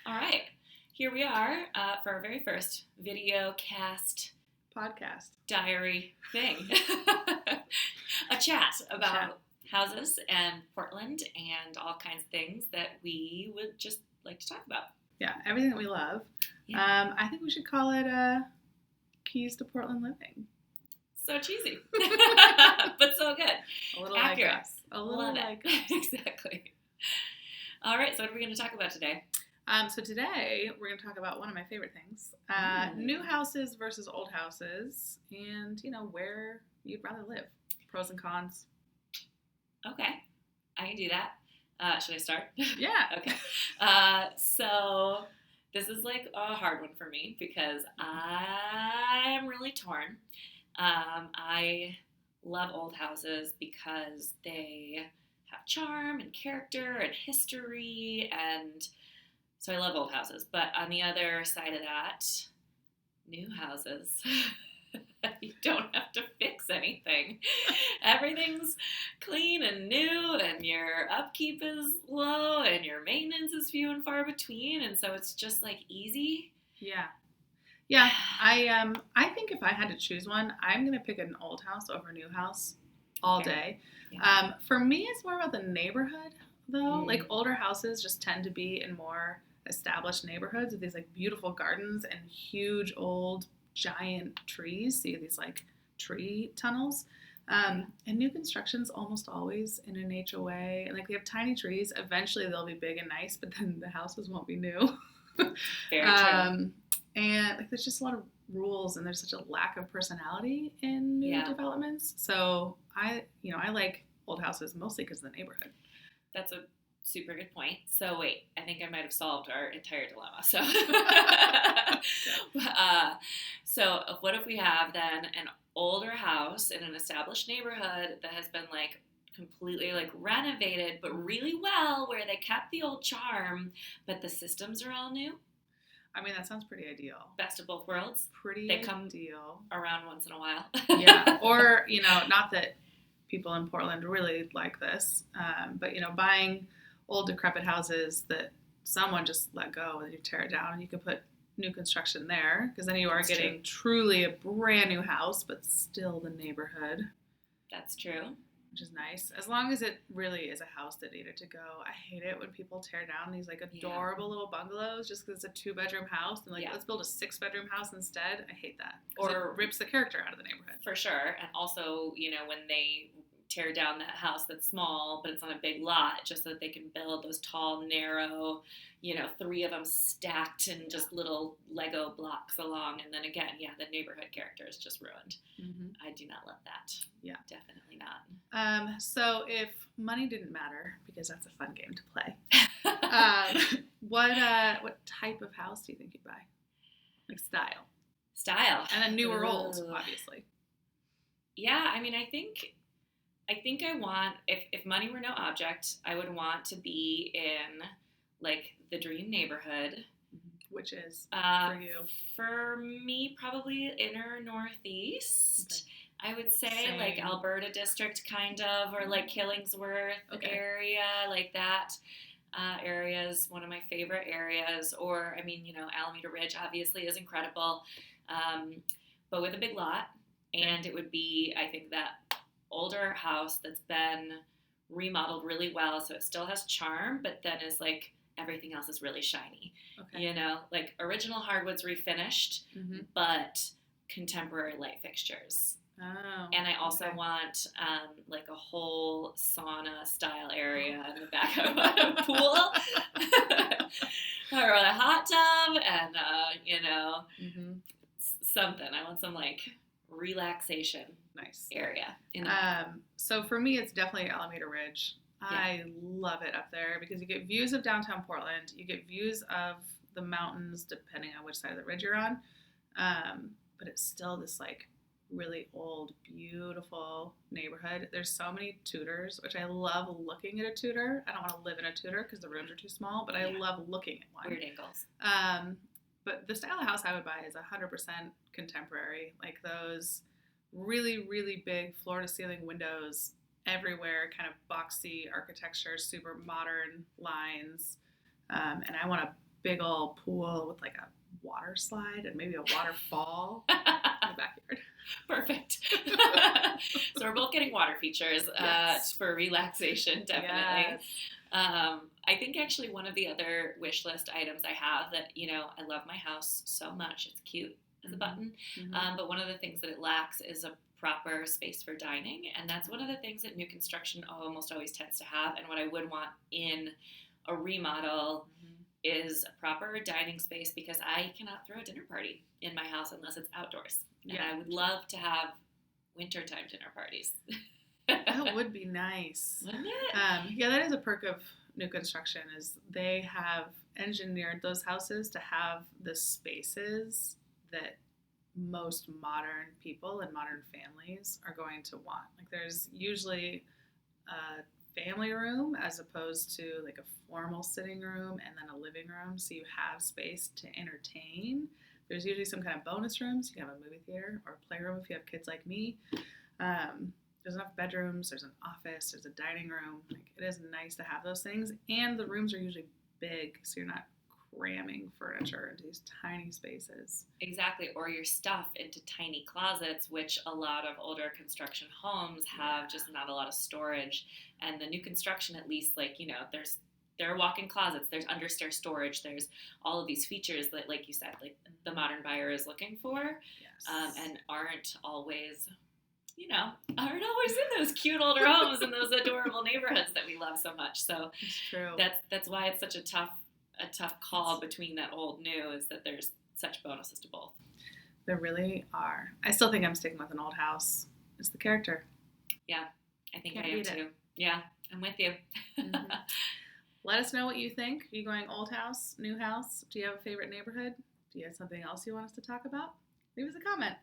All right, here we are for our very first video cast podcast diary thing. A chat about houses and Portland and all kinds of things that we would just like to talk about. Yeah, everything that we love. Yeah. I think we should call it Keys to Portland Living. So cheesy, but so good. A little accurate. like us. A little Love like it. us. Exactly. All right, so what are we going to talk about today? So today we're going to talk about one of my favorite things, new houses versus old houses, and where you'd rather live, pros and cons. Okay, I can do that. Should I start? Yeah. Okay. So this is like a hard one for me because I am really torn. I love old houses because they have charm and character and history, and so I love old houses. But on the other side of that, new houses, you don't have to fix anything. Everything's clean and new, and your upkeep is low, and your maintenance is few and far between, and so it's just like easy. Yeah. I think if I had to choose one, I'm gonna pick an old house over a new house all day. Yeah. For me, it's more about the neighborhood, though. Like older houses just tend to be in more established neighborhoods with these like beautiful gardens and huge old giant trees. So you have these like tree tunnels. And new construction's almost always in an HOA. And like they have tiny trees. Eventually they'll be big and nice, but then the houses won't be new. Very true. And like there's just a lot of rules, and there's such a lack of personality in new developments. So I like old houses mostly because of the neighborhood. That's a super good point. So wait, I think I might have solved our entire dilemma. So what if we have then an older house in an established neighborhood that has been like completely like renovated, but really well, where they kept the old charm, but the systems are all new? I mean, that sounds pretty ideal. Best of both worlds. They come ideal. Around once in a while. Yeah, or not that people in Portland really like this, but buying old decrepit houses that someone just let go and you tear it down and you can put new construction there, because then you are getting truly a brand new house, but still the neighborhood. That's true. Which is nice, as long as it really is a house that needed to go. I hate it when people tear down these like adorable little bungalows just because it's a 2-bedroom house and let's build a 6-bedroom house instead. I hate that. Or it rips the character out of the neighborhood. For sure. And also, when they tear down that house that's small, but it's on a big lot, just so that they can build those tall, narrow, 3 of them stacked in just little Lego blocks along. And then again, the neighborhood character is just ruined. Mm-hmm. I do not love that. Yeah. Definitely not. So if money didn't matter, because that's a fun game to play, what type of house do you think you'd buy? Like style. And then new or old, obviously. Yeah, I mean, I think I want, if money were no object, I would want to be in, like, the dream neighborhood. Which is, for you? For me, probably inner northeast. Okay. I would say, Same. Like, Alberta district, kind of, or, like, Killingsworth area, like that. Area is one of my favorite areas. Or, I mean, Alameda Ridge, obviously, is incredible. But with a big lot. And it would be, I think, that older house that's been remodeled really well, so it still has charm, but then is like everything else is really shiny. Okay. Like original hardwood's refinished, but contemporary light fixtures. Oh. And I also want like a whole sauna style area in the back of a pool, or a hot tub, and something. I want some like relaxation. Nice area. So for me, it's definitely Alameda Ridge. I love it up there because you get views of downtown Portland. You get views of the mountains, depending on which side of the ridge you're on. But it's still this like really old, beautiful neighborhood. There's so many Tudors, which I love looking at a Tudor. I don't want to live in a Tudor because the rooms are too small, but I love looking at one. Weird angles. But the style of house I would buy is 100% contemporary, like those really, really big floor-to-ceiling windows everywhere, kind of boxy architecture, super modern lines. And I want a big old pool with like a water slide and maybe a waterfall in the backyard. Perfect. So we're both getting water features Yes. for relaxation, definitely. Yes. I think actually one of the other wish list items I have that, I love my house so much. It's cute as a button. Mm-hmm. But one of the things that it lacks is a proper space for dining. And that's one of the things that new construction almost always tends to have. And what I would want in a remodel is a proper dining space, because I cannot throw a dinner party in my house unless it's outdoors. And Yeah. I would love to have wintertime dinner parties. That would be nice. Wouldn't it? Yeah, that is a perk of new construction is they have engineered those houses to have the spaces that most modern people and modern families are going to want. Like there's usually a family room as opposed to like a formal sitting room and then a living room, so you have space to entertain. There's usually some kind of bonus rooms. You can have a movie theater or a playroom if you have kids like me. There's enough bedrooms, there's an office, there's a dining room. Like, it is nice to have those things. And the rooms are usually big, so you're not cramming furniture into these tiny spaces. Exactly. Or your stuff into tiny closets, which a lot of older construction homes have just not a lot of storage. And the new construction, at least, there are walk-in closets, there's understair storage, there's all of these features that, like you said, like the modern buyer is looking for, Yes. and aren't always in those cute older homes in those adorable neighborhoods that we love so much. So It's true. that's why it's such a tough call between that old new, is that there's such bonuses to both. There really are. I still think I'm sticking with an old house. It's the character. Yeah, I think Can't I am beat it. too. Yeah, I'm with you. Mhm. Let us know what you think. Are you going old house, new house? Do you have a favorite neighborhood? Do you have something else you want us to talk about? Leave us a comment.